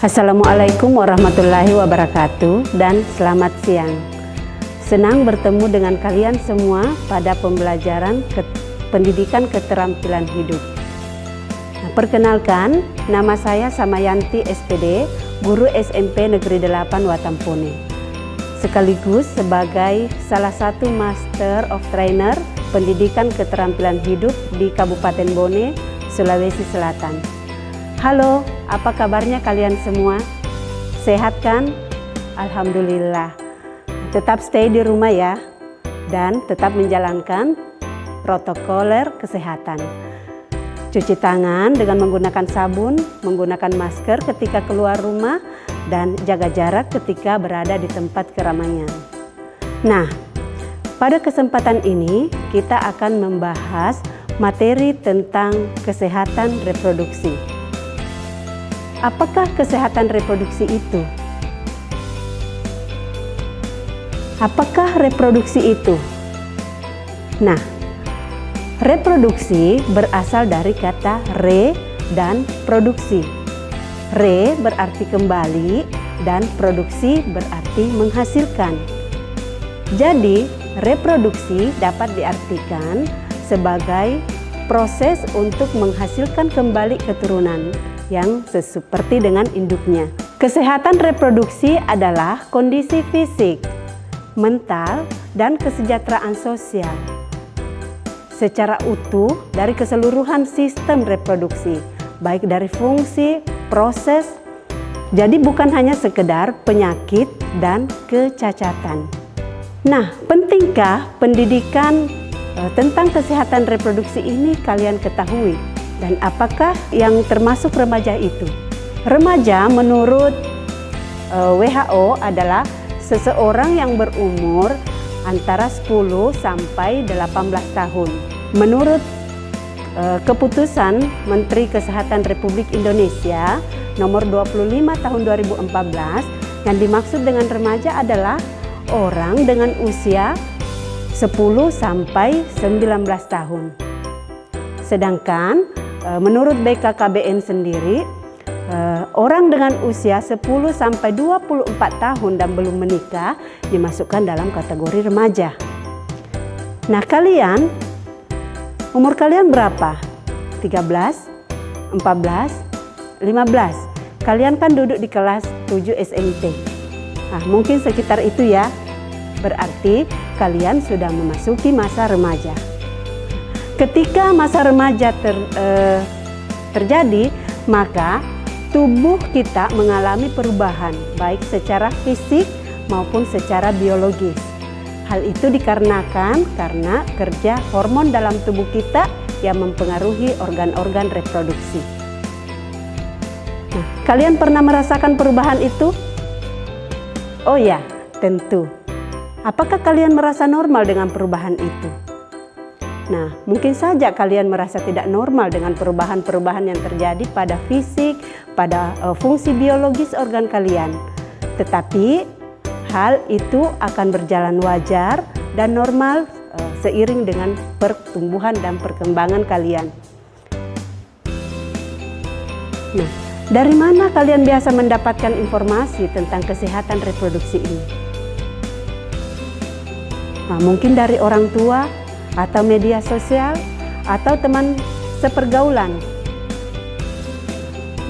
Assalamualaikum warahmatullahi wabarakatuh dan selamat siang. Senang bertemu dengan kalian semua pada pembelajaran pendidikan keterampilan hidup. Perkenalkan, nama saya Samayanti SPD, guru SMP Negeri 8 Watampone. Sekaligus sebagai salah satu Master of Trainer pendidikan keterampilan hidup di Kabupaten Bone, Sulawesi Selatan. Halo, apa kabarnya kalian semua? Sehat kan? Alhamdulillah. Tetap stay di rumah ya, dan tetap menjalankan protokoler kesehatan. Cuci tangan dengan menggunakan sabun, menggunakan masker ketika keluar rumah, dan jaga jarak ketika berada di tempat keramaian. Nah, pada kesempatan ini kita akan membahas materi tentang kesehatan reproduksi. Apakah kesehatan reproduksi itu? Apakah reproduksi itu? Nah, reproduksi berasal dari kata re dan produksi. Re berarti kembali dan produksi berarti menghasilkan. Jadi, reproduksi dapat diartikan sebagai proses untuk menghasilkan kembali keturunan yang seperti dengan induknya. Kesehatan reproduksi adalah kondisi fisik, mental, dan kesejahteraan sosial secara utuh dari keseluruhan sistem reproduksi, baik dari fungsi, proses. Jadi bukan hanya sekedar penyakit dan kecacatan. Nah, pentingkah pendidikan tentang kesehatan reproduksi ini kalian ketahui? Dan apakah yang termasuk remaja itu? Remaja menurut WHO adalah seseorang yang berumur antara 10 sampai 18 tahun. Menurut keputusan Menteri Kesehatan Republik Indonesia nomor 25 tahun 2014, yang dimaksud dengan remaja adalah orang dengan usia 10 sampai 19 tahun. Sedangkan menurut BKKBN sendiri, orang dengan usia 10 sampai 24 tahun dan belum menikah dimasukkan dalam kategori remaja. Nah, kalian, umur kalian berapa? 13, 14, 15. Kalian kan duduk di kelas 7 SMP. Nah, mungkin sekitar itu ya. Berarti kalian sudah memasuki masa remaja. Ketika masa remaja terjadi, maka tubuh kita mengalami perubahan baik secara fisik maupun secara biologis. Hal itu dikarenakan karena kerja hormon dalam tubuh kita yang mempengaruhi organ-organ reproduksi. Nah, kalian pernah merasakan perubahan itu? Oh ya, tentu. Apakah kalian merasa normal dengan perubahan itu? Nah, mungkin saja kalian merasa tidak normal dengan perubahan-perubahan yang terjadi pada fisik, pada fungsi biologis organ kalian. Tetapi hal itu akan berjalan wajar dan normal seiring dengan pertumbuhan dan perkembangan kalian. Nah, dari mana kalian biasa mendapatkan informasi tentang kesehatan reproduksi ini? Nah, mungkin dari orang tua, atau media sosial, atau teman sepergaulan.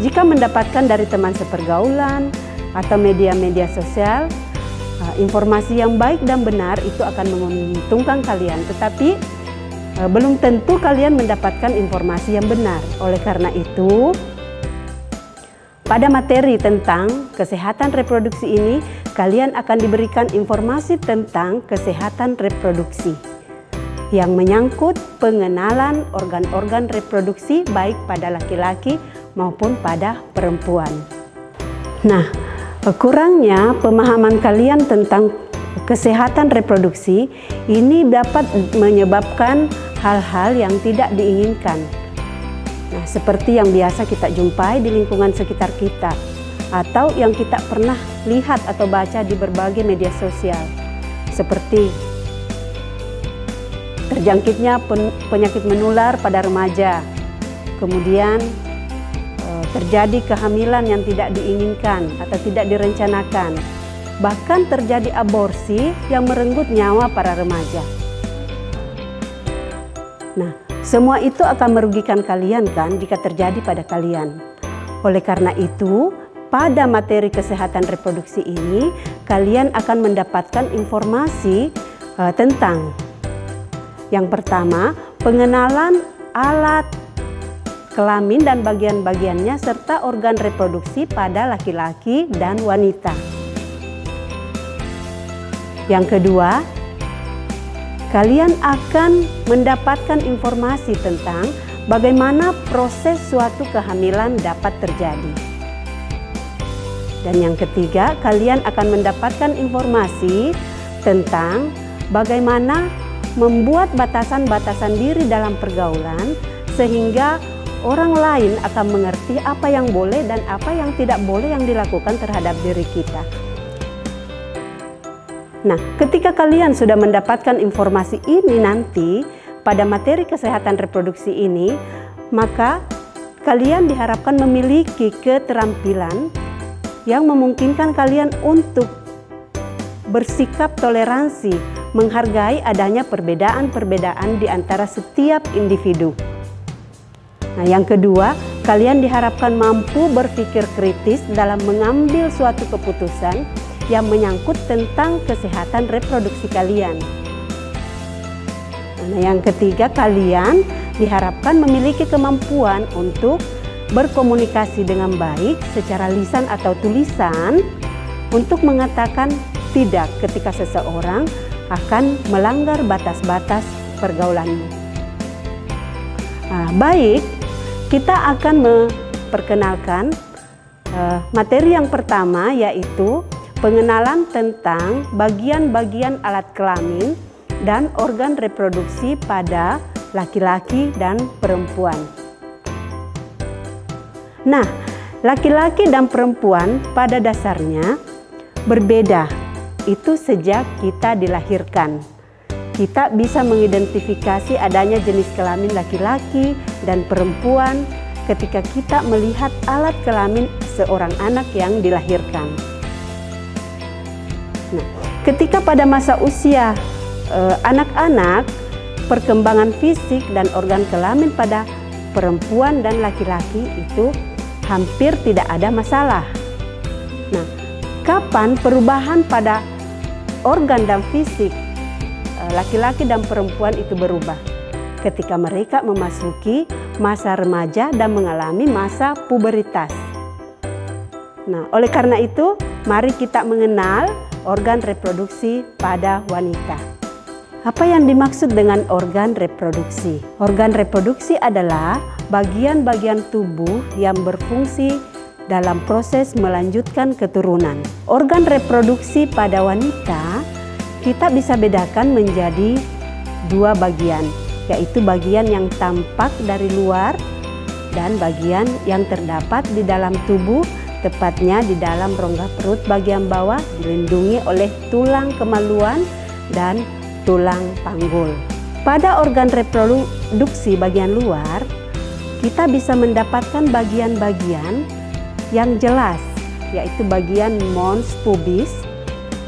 Jika mendapatkan dari teman sepergaulan atau media-media sosial, informasi yang baik dan benar itu akan menguntungkan kalian. Tetapi belum tentu kalian mendapatkan informasi yang benar. Oleh karena itu, pada materi tentang kesehatan reproduksi ini, kalian akan diberikan informasi tentang kesehatan reproduksi yang menyangkut pengenalan organ-organ reproduksi baik pada laki-laki maupun pada perempuan. Nah, kurangnya pemahaman kalian tentang kesehatan reproduksi ini dapat menyebabkan hal-hal yang tidak diinginkan. Nah, seperti yang biasa kita jumpai di lingkungan sekitar kita atau yang kita pernah lihat atau baca di berbagai media sosial, seperti terjangkitnya penyakit menular pada remaja, kemudian terjadi kehamilan yang tidak diinginkan atau tidak direncanakan, bahkan terjadi aborsi yang merenggut nyawa para remaja. Nah, semua itu akan merugikan kalian kan jika terjadi pada kalian. Oleh karena itu, pada materi kesehatan reproduksi ini, kalian akan mendapatkan informasi tentang yang pertama, pengenalan alat kelamin dan bagian-bagiannya serta organ reproduksi pada laki-laki dan wanita. Yang kedua, kalian akan mendapatkan informasi tentang bagaimana proses suatu kehamilan dapat terjadi. Dan yang ketiga, kalian akan mendapatkan informasi tentang bagaimana membuat batasan-batasan diri dalam pergaulan sehingga orang lain akan mengerti apa yang boleh dan apa yang tidak boleh yang dilakukan terhadap diri kita. Nah, ketika kalian sudah mendapatkan informasi ini nanti pada materi kesehatan reproduksi ini, maka kalian diharapkan memiliki keterampilan yang memungkinkan kalian untuk bersikap toleransi, menghargai adanya perbedaan-perbedaan di antara setiap individu. Nah, yang kedua, kalian diharapkan mampu berpikir kritis dalam mengambil suatu keputusan yang menyangkut tentang kesehatan reproduksi kalian. Nah, yang ketiga, kalian diharapkan memiliki kemampuan untuk berkomunikasi dengan baik secara lisan atau tulisan untuk mengatakan tidak ketika seseorang akan melanggar batas-batas pergaulanmu. Nah, baik, kita akan memperkenalkan materi yang pertama, yaitu pengenalan tentang bagian-bagian alat kelamin dan organ reproduksi pada laki-laki dan perempuan. Nah, laki-laki dan perempuan pada dasarnya berbeda. Itu sejak kita dilahirkan. Kita bisa mengidentifikasi adanya jenis kelamin laki-laki dan perempuan ketika kita melihat alat kelamin seorang anak yang dilahirkan. Nah, ketika pada masa usia anak-anak, perkembangan fisik dan organ kelamin pada perempuan dan laki-laki itu hampir tidak ada masalah. Nah, kapan perubahan pada organ dan fisik laki-laki dan perempuan itu berubah? Ketika mereka memasuki masa remaja dan mengalami masa puberitas. Nah, oleh karena itu, mari kita mengenal organ reproduksi pada wanita. Apa yang dimaksud dengan organ reproduksi? Organ reproduksi adalah bagian-bagian tubuh yang berfungsi dalam proses melanjutkan keturunan. Organ reproduksi pada wanita kita bisa bedakan menjadi dua bagian, yaitu bagian yang tampak dari luar dan bagian yang terdapat di dalam tubuh, tepatnya di dalam rongga perut bagian bawah, dilindungi oleh tulang kemaluan dan tulang panggul. Pada organ reproduksi bagian luar, kita bisa mendapatkan bagian-bagian yang jelas, yaitu bagian mons pubis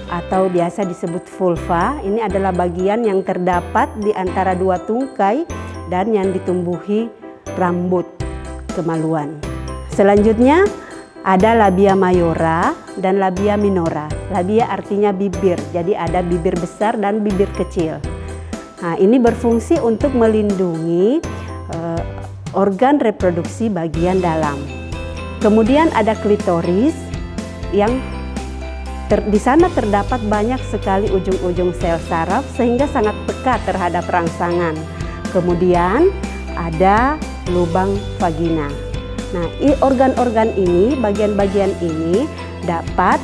atau biasa disebut vulva. Ini adalah bagian yang terdapat di antara dua tungkai dan yang ditumbuhi rambut kemaluan. Selanjutnya ada labia mayora dan labia minora. Labia artinya bibir, jadi ada bibir besar dan bibir kecil. Nah, ini berfungsi untuk melindungi organ reproduksi bagian dalam. Kemudian ada klitoris yang di sana terdapat banyak sekali ujung-ujung sel saraf sehingga sangat peka terhadap rangsangan. Kemudian ada lubang vagina. Nah, organ-organ ini, bagian-bagian ini dapat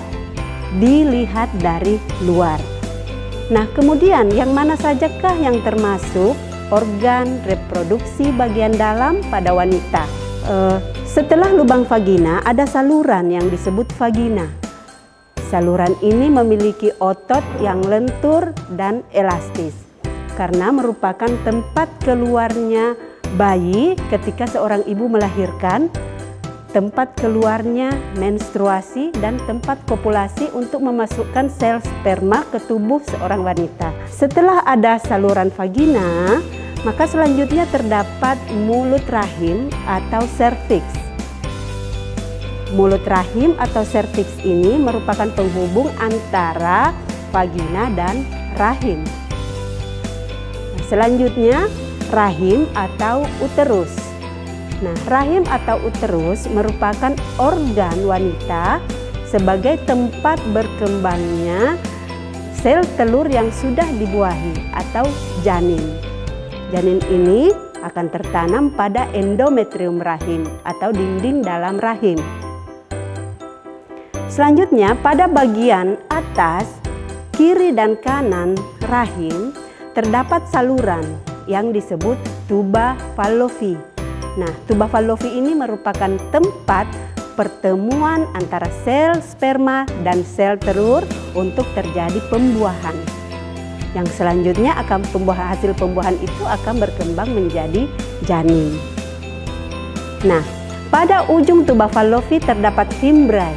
dilihat dari luar. Nah, kemudian yang mana sajakah yang termasuk organ reproduksi bagian dalam pada wanita? Setelah lubang vagina ada saluran yang disebut vagina. Saluran ini memiliki otot yang lentur dan elastis karena merupakan tempat keluarnya bayi ketika seorang ibu melahirkan. tempat keluarnya menstruasi dan tempat kopulasi untuk memasukkan sel sperma ke tubuh seorang wanita. Setelah ada saluran vagina, maka selanjutnya terdapat mulut rahim atau serviks. Mulut rahim atau serviks ini merupakan penghubung antara vagina dan rahim. Selanjutnya, rahim atau uterus. Nah, rahim atau uterus merupakan organ wanita sebagai tempat berkembangnya sel telur yang sudah dibuahi atau janin. Janin ini akan tertanam pada endometrium rahim atau dinding dalam rahim. Selanjutnya, pada bagian atas, kiri dan kanan rahim terdapat saluran yang disebut tuba fallopi. Nah, tuba fallopi ini merupakan tempat pertemuan antara sel sperma dan sel telur untuk terjadi pembuahan. Yang selanjutnya hasil pembuahan itu akan berkembang menjadi janin. Nah, pada ujung tuba fallopi terdapat fimbriae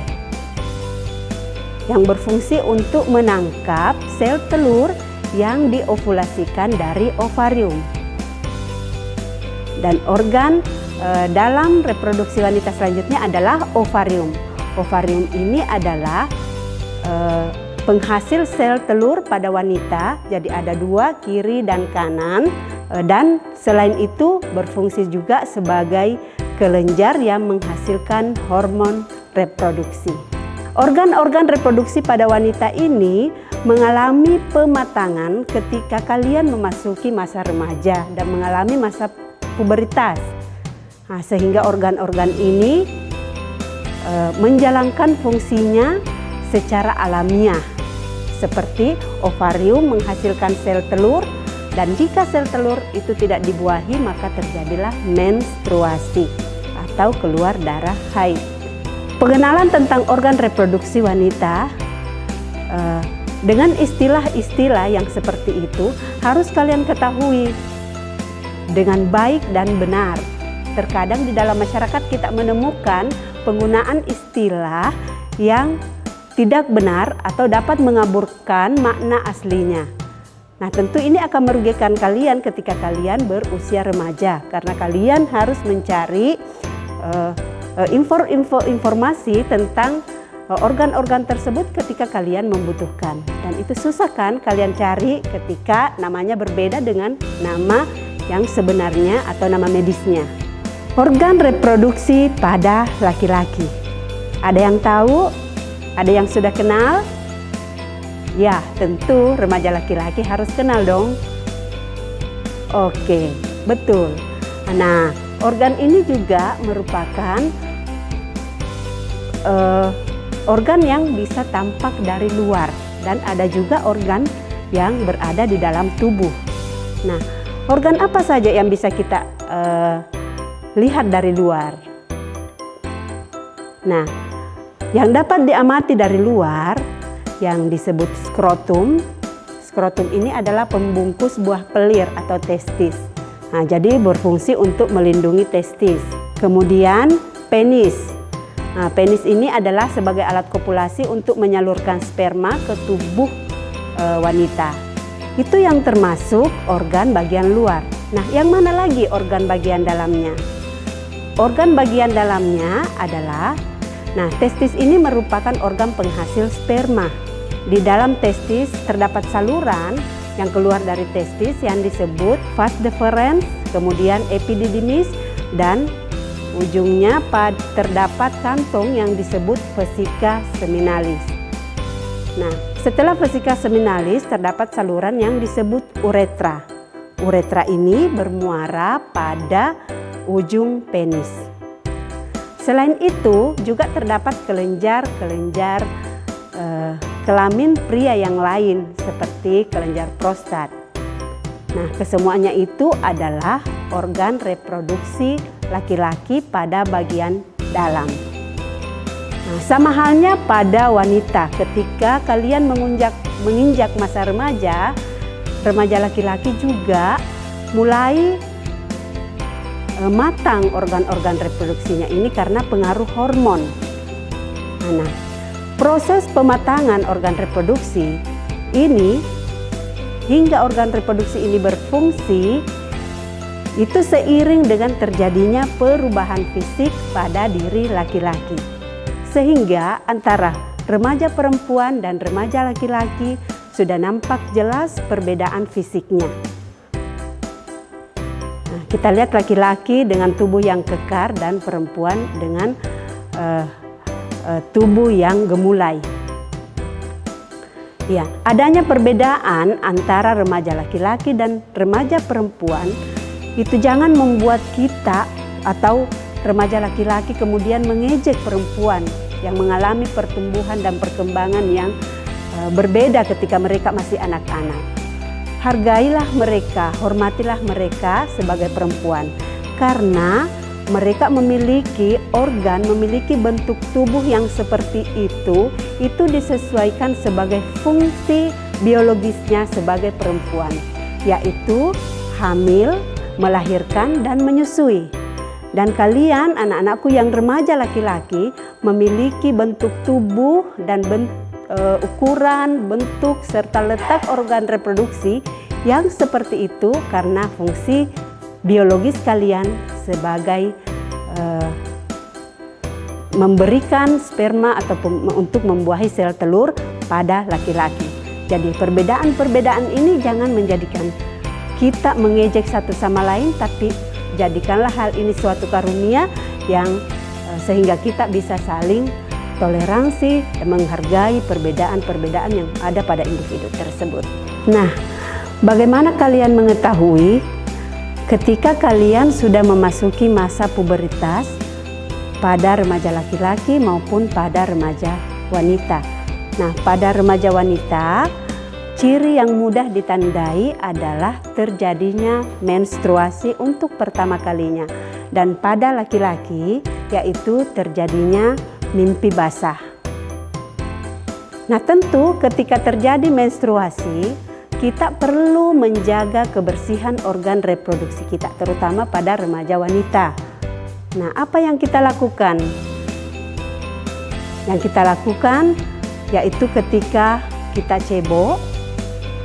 yang berfungsi untuk menangkap sel telur yang diovulasikan dari ovarium. Dan organ dalam reproduksi wanita selanjutnya adalah ovarium. Ovarium ini adalah penghasil sel telur pada wanita, jadi ada dua, kiri dan kanan, dan selain itu berfungsi juga sebagai kelenjar yang menghasilkan hormon reproduksi. Organ-organ reproduksi pada wanita ini mengalami pematangan ketika kalian memasuki masa remaja dan mengalami masa pubertas. Nah, sehingga organ-organ ini menjalankan fungsinya secara alamiah. Seperti ovarium menghasilkan sel telur, dan jika sel telur itu tidak dibuahi maka terjadilah menstruasi atau keluar darah haid. Pengenalan tentang organ reproduksi wanita dengan istilah-istilah yang seperti itu harus kalian ketahui dengan baik dan benar. Terkadang di dalam masyarakat kita menemukan penggunaan istilah yang tidak benar atau dapat mengaburkan makna aslinya. Nah, tentu ini akan merugikan kalian ketika kalian berusia remaja, karena kalian harus mencari informasi tentang organ-organ tersebut ketika kalian membutuhkan. Dan itu susah kan kalian cari ketika namanya berbeda dengan nama yang sebenarnya atau nama medisnya. Organ reproduksi pada laki-laki. Ada yang tahu? Ada yang sudah kenal? Ya, tentu remaja laki-laki harus kenal dong. Oke, betul. Nah, organ ini juga merupakan organ yang bisa tampak dari luar, dan ada juga organ yang berada di dalam tubuh. Nah, organ apa saja yang bisa kita lihat dari luar? Nah, yang dapat diamati dari luar yang disebut skrotum. Skrotum ini adalah pembungkus buah pelir atau testis. Nah, jadi berfungsi untuk melindungi testis. Kemudian penis. Nah, penis ini adalah sebagai alat kopulasi untuk menyalurkan sperma ke tubuh wanita. Itu yang termasuk organ bagian luar. Nah, yang mana lagi organ bagian dalamnya? Organ bagian dalamnya adalah, testis ini merupakan organ penghasil sperma. Di dalam testis terdapat saluran yang keluar dari testis yang disebut vas deferens, kemudian epididymis, dan ujungnya terdapat kantong yang disebut vesica seminalis. Nah, setelah vesica seminalis terdapat saluran yang disebut uretra. Uretra ini bermuara pada ujung penis. Selain itu juga terdapat kelenjar-kelenjar kelamin pria yang lain seperti kelenjar prostat. Nah, kesemuanya itu adalah organ reproduksi laki-laki pada bagian dalam. Nah, sama halnya pada wanita, ketika kalian menginjak masa remaja, remaja laki-laki juga mulai matang organ-organ reproduksinya ini karena pengaruh hormon. Nah, proses pematangan organ reproduksi ini hingga organ reproduksi ini berfungsi itu seiring dengan terjadinya perubahan fisik pada diri laki-laki. Sehingga antara remaja perempuan dan remaja laki-laki sudah nampak jelas perbedaan fisiknya. Nah, kita lihat laki-laki dengan tubuh yang kekar dan perempuan dengan tubuh yang gemulai. Ya, adanya perbedaan antara remaja laki-laki dan remaja perempuan itu jangan membuat kita atau remaja laki-laki kemudian mengejek perempuan yang mengalami pertumbuhan dan perkembangan yang berbeda ketika mereka masih anak-anak. Hargailah mereka, hormatilah mereka sebagai perempuan karena mereka memiliki organ, memiliki bentuk tubuh yang seperti itu disesuaikan sebagai fungsi biologisnya sebagai perempuan, yaitu hamil, melahirkan, dan menyusui. Dan kalian, anak-anakku yang remaja laki-laki, memiliki bentuk tubuh dan ukuran, bentuk, serta letak organ reproduksi yang seperti itu karena fungsi biologis kalian sebagai memberikan sperma atau untuk membuahi sel telur pada laki-laki. Jadi perbedaan-perbedaan ini jangan menjadikan kita mengejek satu sama lain, tapi jadikanlah hal ini suatu karunia yang sehingga kita bisa saling toleransi dan menghargai perbedaan-perbedaan yang ada pada individu tersebut. Nah, bagaimana kalian mengetahui ketika kalian sudah memasuki masa puberitas pada remaja laki-laki maupun pada remaja wanita? Nah, pada remaja wanita, ciri yang mudah ditandai adalah terjadinya menstruasi untuk pertama kalinya. Dan pada laki-laki, yaitu terjadinya mimpi basah. Nah, tentu ketika terjadi menstruasi, kita perlu menjaga kebersihan organ reproduksi kita, terutama pada remaja wanita. Nah, apa yang kita lakukan? Yang kita lakukan yaitu ketika kita cebok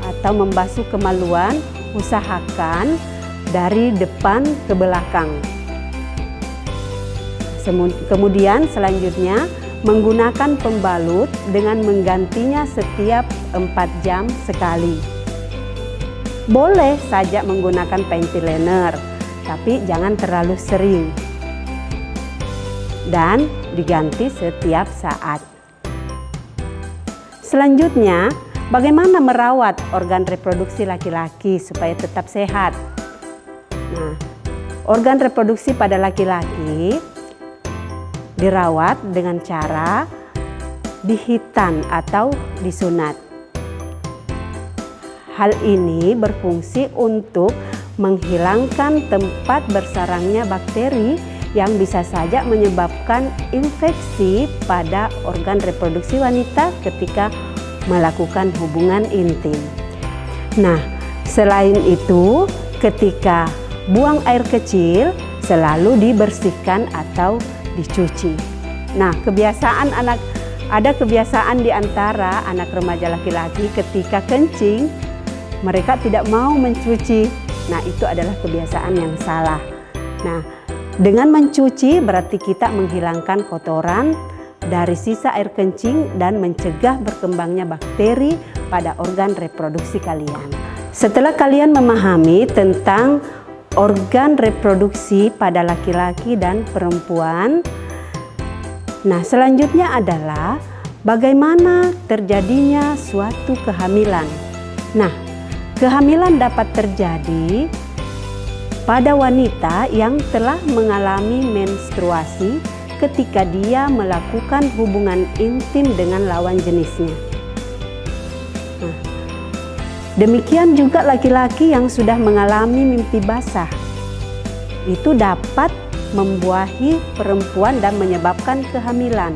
atau membasuh kemaluan, usahakan dari depan ke belakang. Kemudian selanjutnya menggunakan pembalut dengan menggantinya setiap 4 jam sekali. Boleh saja menggunakan panty liner, tapi jangan terlalu sering. Dan diganti setiap saat. Selanjutnya, bagaimana merawat organ reproduksi laki-laki supaya tetap sehat? Nah, organ reproduksi pada laki-laki dirawat dengan cara dihitan atau disunat. Hal ini berfungsi untuk menghilangkan tempat bersarangnya bakteri yang bisa saja menyebabkan infeksi pada organ reproduksi wanita ketika melakukan hubungan intim. Nah, selain itu, ketika buang air kecil selalu dibersihkan atau dicuci. Nah, ada kebiasaan di antara anak remaja laki-laki ketika kencing mereka tidak mau mencuci. Nah, itu adalah kebiasaan yang salah. Nah, dengan mencuci berarti kita menghilangkan kotoran dari sisa air kencing dan mencegah berkembangnya bakteri pada organ reproduksi kalian. Setelah kalian memahami tentang organ reproduksi pada laki-laki dan perempuan, nah selanjutnya adalah bagaimana terjadinya suatu kehamilan. Nah, kehamilan dapat terjadi pada wanita yang telah mengalami menstruasi ketika dia melakukan hubungan intim dengan lawan jenisnya. Nah, demikian juga laki-laki yang sudah mengalami mimpi basah. Itu dapat membuahi perempuan dan menyebabkan kehamilan.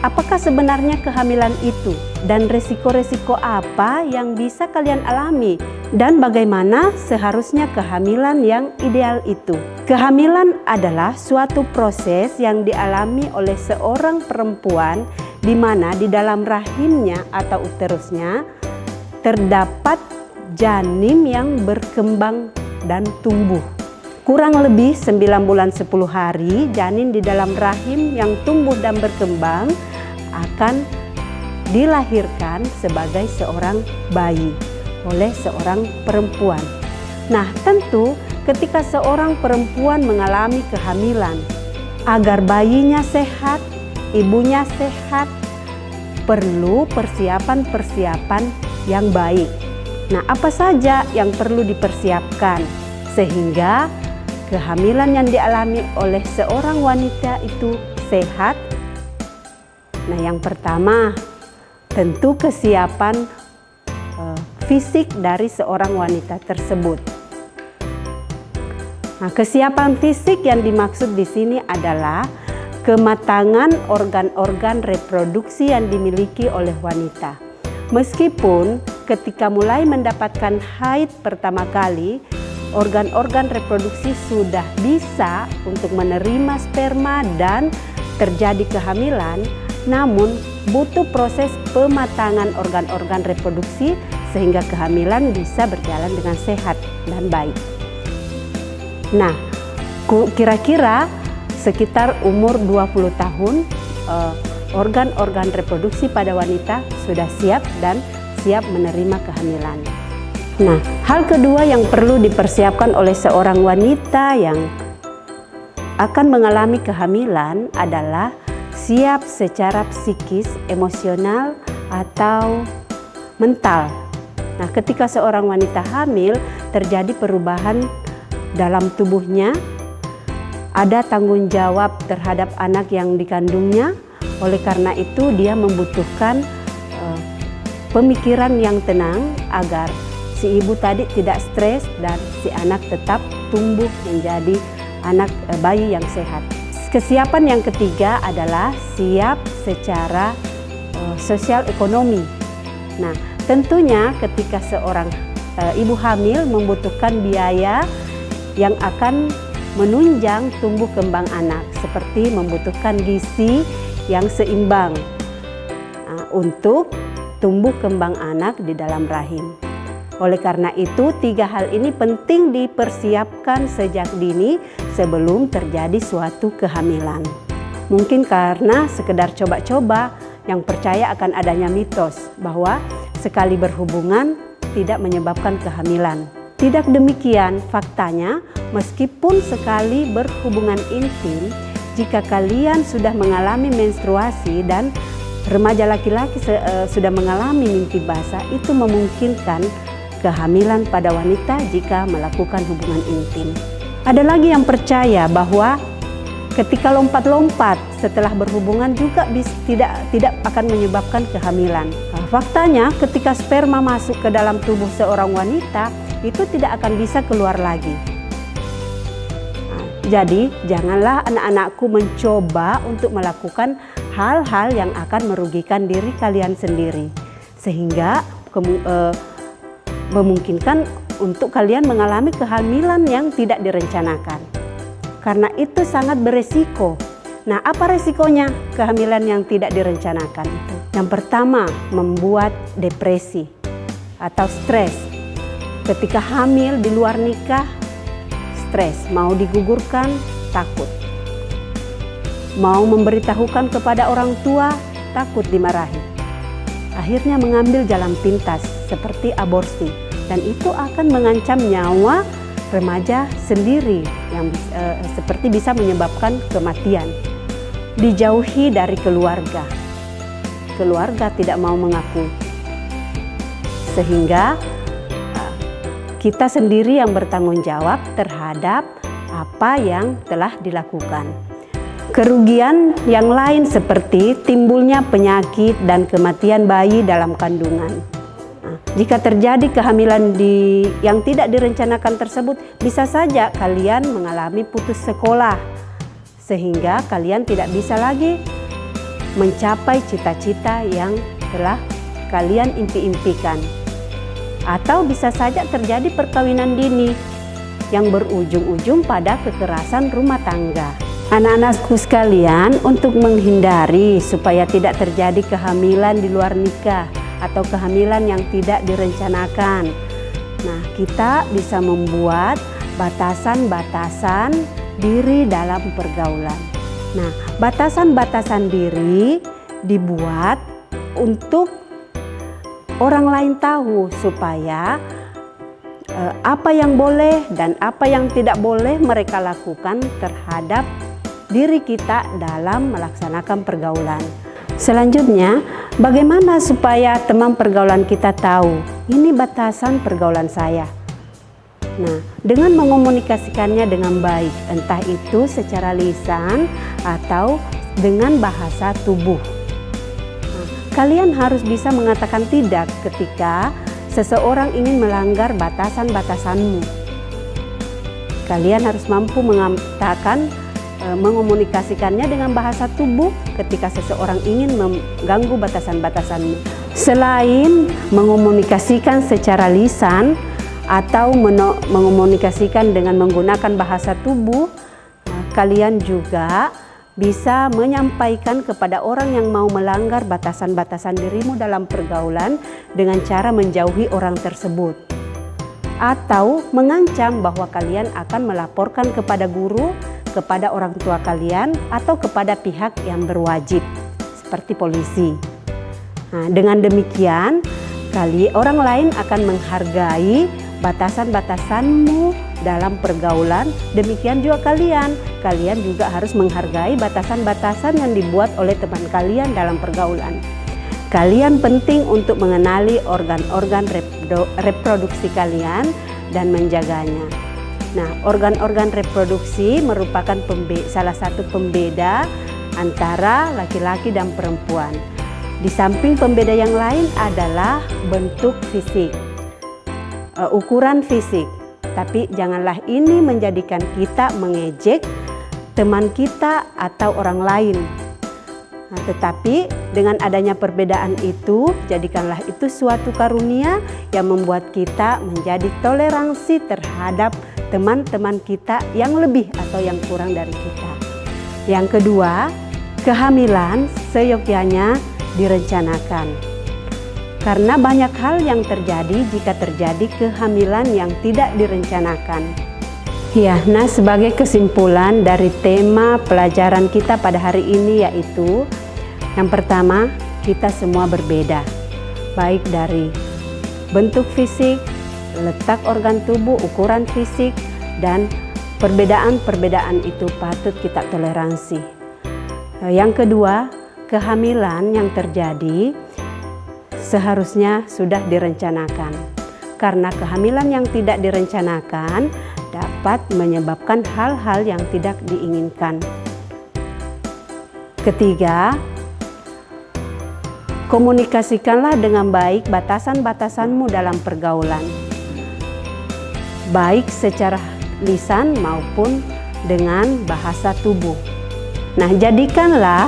Apakah sebenarnya kehamilan itu dan resiko-resiko apa yang bisa kalian alami dan bagaimana seharusnya kehamilan yang ideal itu. Kehamilan adalah suatu proses yang dialami oleh seorang perempuan di mana di dalam rahimnya atau uterusnya terdapat janin yang berkembang dan tumbuh. Kurang lebih 9 bulan 10 hari, janin di dalam rahim yang tumbuh dan berkembang akan dilahirkan sebagai seorang bayi oleh seorang perempuan. Nah, tentu ketika seorang perempuan mengalami kehamilan, agar bayinya sehat, ibunya sehat, perlu persiapan-persiapan yang baik. Nah, apa saja yang perlu dipersiapkan sehingga kehamilan yang dialami oleh seorang wanita itu sehat? Nah, yang pertama, tentu kesiapan fisik dari seorang wanita tersebut. Nah, kesiapan fisik yang dimaksud di sini adalah kematangan organ-organ reproduksi yang dimiliki oleh wanita. Meskipun ketika mulai mendapatkan haid pertama kali, organ-organ reproduksi sudah bisa untuk menerima sperma dan terjadi kehamilan, namun butuh proses pematangan organ-organ reproduksi sehingga kehamilan bisa berjalan dengan sehat dan baik. Nah, kira-kira sekitar umur 20 tahun, organ-organ reproduksi pada wanita sudah siap dan siap menerima kehamilan. Nah, hal kedua yang perlu dipersiapkan oleh seorang wanita yang akan mengalami kehamilan adalah siap secara psikis, emosional, atau mental. Nah, ketika seorang wanita hamil terjadi perubahan dalam tubuhnya, ada tanggung jawab terhadap anak yang dikandungnya. Oleh karena itu dia membutuhkan pemikiran yang tenang agar si ibu tadi tidak stres dan si anak tetap tumbuh menjadi anak bayi yang sehat. Kesiapan yang ketiga adalah siap secara sosial ekonomi. Nah, tentunya ketika seorang ibu hamil membutuhkan biaya yang akan menunjang tumbuh kembang anak, seperti membutuhkan gizi yang seimbang untuk tumbuh kembang anak di dalam rahim. Oleh karena itu, 3 hal ini penting dipersiapkan sejak dini sebelum terjadi suatu kehamilan. Mungkin karena sekedar coba-coba yang percaya akan adanya mitos bahwa sekali berhubungan tidak menyebabkan kehamilan. Tidak demikian faktanya, meskipun sekali berhubungan intim, jika kalian sudah mengalami menstruasi dan remaja laki-laki sudah mengalami mimpi basah, itu memungkinkan kehamilan pada wanita jika melakukan hubungan intim. Ada lagi yang percaya bahwa ketika lompat-lompat setelah berhubungan juga tidak akan menyebabkan kehamilan. Nah, faktanya ketika sperma masuk ke dalam tubuh seorang wanita itu tidak akan bisa keluar lagi. Nah, jadi janganlah anak-anakku mencoba untuk melakukan hal-hal yang akan merugikan diri kalian sendiri sehingga memungkinkan untuk kalian mengalami kehamilan yang tidak direncanakan. Karena itu sangat beresiko. Nah, apa resikonya kehamilan yang tidak direncanakan itu? Yang pertama, membuat depresi atau stres. Ketika hamil di luar nikah, stres. Mau digugurkan, takut. Mau memberitahukan kepada orang tua, takut dimarahi. Akhirnya mengambil jalan pintas seperti aborsi. Dan itu akan mengancam nyawa remaja sendiri yang seperti bisa menyebabkan kematian. Dijauhi dari keluarga. Keluarga tidak mau mengaku. Sehingga kita sendiri yang bertanggung jawab terhadap apa yang telah dilakukan. Kerugian yang lain seperti timbulnya penyakit dan kematian bayi dalam kandungan. Jika terjadi kehamilan yang tidak direncanakan tersebut, bisa saja kalian mengalami putus sekolah, sehingga kalian tidak bisa lagi mencapai cita-cita yang telah kalian impi-impikan. atau bisa saja terjadi perkawinan dini yang berujung-ujung pada kekerasan rumah tangga. Anak-anakku sekalian, untuk menghindari supaya tidak terjadi kehamilan di luar nikah atau kehamilan yang tidak direncanakan, nah, kita bisa membuat batasan-batasan diri dalam pergaulan. Nah, batasan-batasan diri dibuat untuk orang lain tahu supaya apa yang boleh dan apa yang tidak boleh mereka lakukan terhadap diri kita dalam melaksanakan pergaulan. Selanjutnya, bagaimana supaya teman pergaulan kita tahu ini batasan pergaulan saya? Nah, dengan mengomunikasikannya dengan baik, entah itu secara lisan atau dengan bahasa tubuh. Nah, kalian harus bisa mengatakan tidak ketika seseorang ingin melanggar batasan-batasanmu. Kalian harus mampu mengatakan, mengomunikasikannya dengan bahasa tubuh ketika seseorang ingin mengganggu batasan-batasanmu. Selain mengomunikasikan secara lisan atau mengomunikasikan dengan menggunakan bahasa tubuh, kalian juga bisa menyampaikan kepada orang yang mau melanggar batasan-batasan dirimu dalam pergaulan dengan cara menjauhi orang tersebut. Atau mengancam bahwa kalian akan melaporkan kepada guru, kepada orang tua kalian, atau kepada pihak yang berwajib, seperti polisi. Nah, dengan demikian, orang lain akan menghargai batasan-batasanmu dalam pergaulan. Demikian juga kalian juga harus menghargai batasan-batasan yang dibuat oleh teman kalian dalam pergaulan. Kalian penting untuk mengenali organ-organ reproduksi kalian dan menjaganya. Nah, organ-organ reproduksi merupakan salah satu pembeda antara laki-laki dan perempuan. Di samping pembeda yang lain adalah bentuk fisik, ukuran fisik. Tapi janganlah ini menjadikan kita mengejek teman kita atau orang lain. Nah, tetapi dengan adanya perbedaan itu, jadikanlah itu suatu karunia yang membuat kita menjadi toleransi terhadap teman-teman kita yang lebih atau yang kurang dari kita. Yang kedua, kehamilan seyogyanya direncanakan. Karena banyak hal yang terjadi jika terjadi kehamilan yang tidak direncanakan. Ya, nah sebagai kesimpulan dari tema pelajaran kita pada hari ini yaitu, yang pertama, kita semua berbeda. Baik dari bentuk fisik, letak organ tubuh, ukuran fisik, dan perbedaan-perbedaan itu patut kita toleransi. Yang kedua, kehamilan yang terjadi seharusnya sudah direncanakan, karena kehamilan yang tidak direncanakan dapat menyebabkan hal-hal yang tidak diinginkan. Ketiga, komunikasikanlah dengan baik batasan-batasanmu dalam pergaulan, baik secara lisan maupun dengan bahasa tubuh. Nah, jadikanlah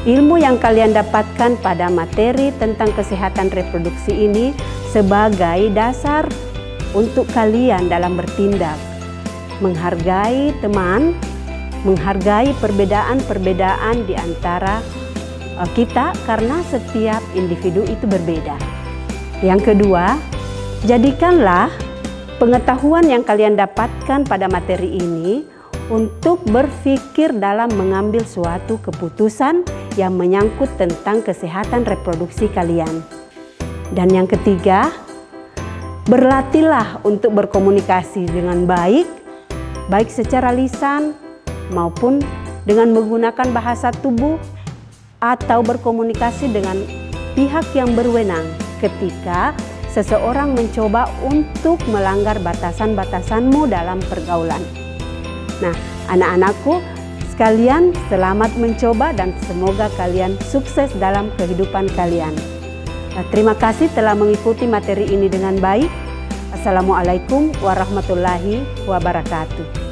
ilmu yang kalian dapatkan pada materi tentang kesehatan reproduksi ini sebagai dasar untuk kalian dalam bertindak, menghargai teman, menghargai perbedaan-perbedaan di antara kita karena setiap individu itu berbeda. Yang kedua, jadikanlah pengetahuan yang kalian dapatkan pada materi ini untuk berpikir dalam mengambil suatu keputusan yang menyangkut tentang kesehatan reproduksi kalian. Dan yang ketiga, berlatihlah untuk berkomunikasi dengan baik, baik secara lisan maupun dengan menggunakan bahasa tubuh, atau berkomunikasi dengan pihak yang berwenang ketika seseorang mencoba untuk melanggar batasan-batasanmu dalam pergaulan. Nah, anak-anakku sekalian, selamat mencoba dan semoga kalian sukses dalam kehidupan kalian. Terima kasih telah mengikuti materi ini dengan baik. Assalamualaikum warahmatullahi wabarakatuh.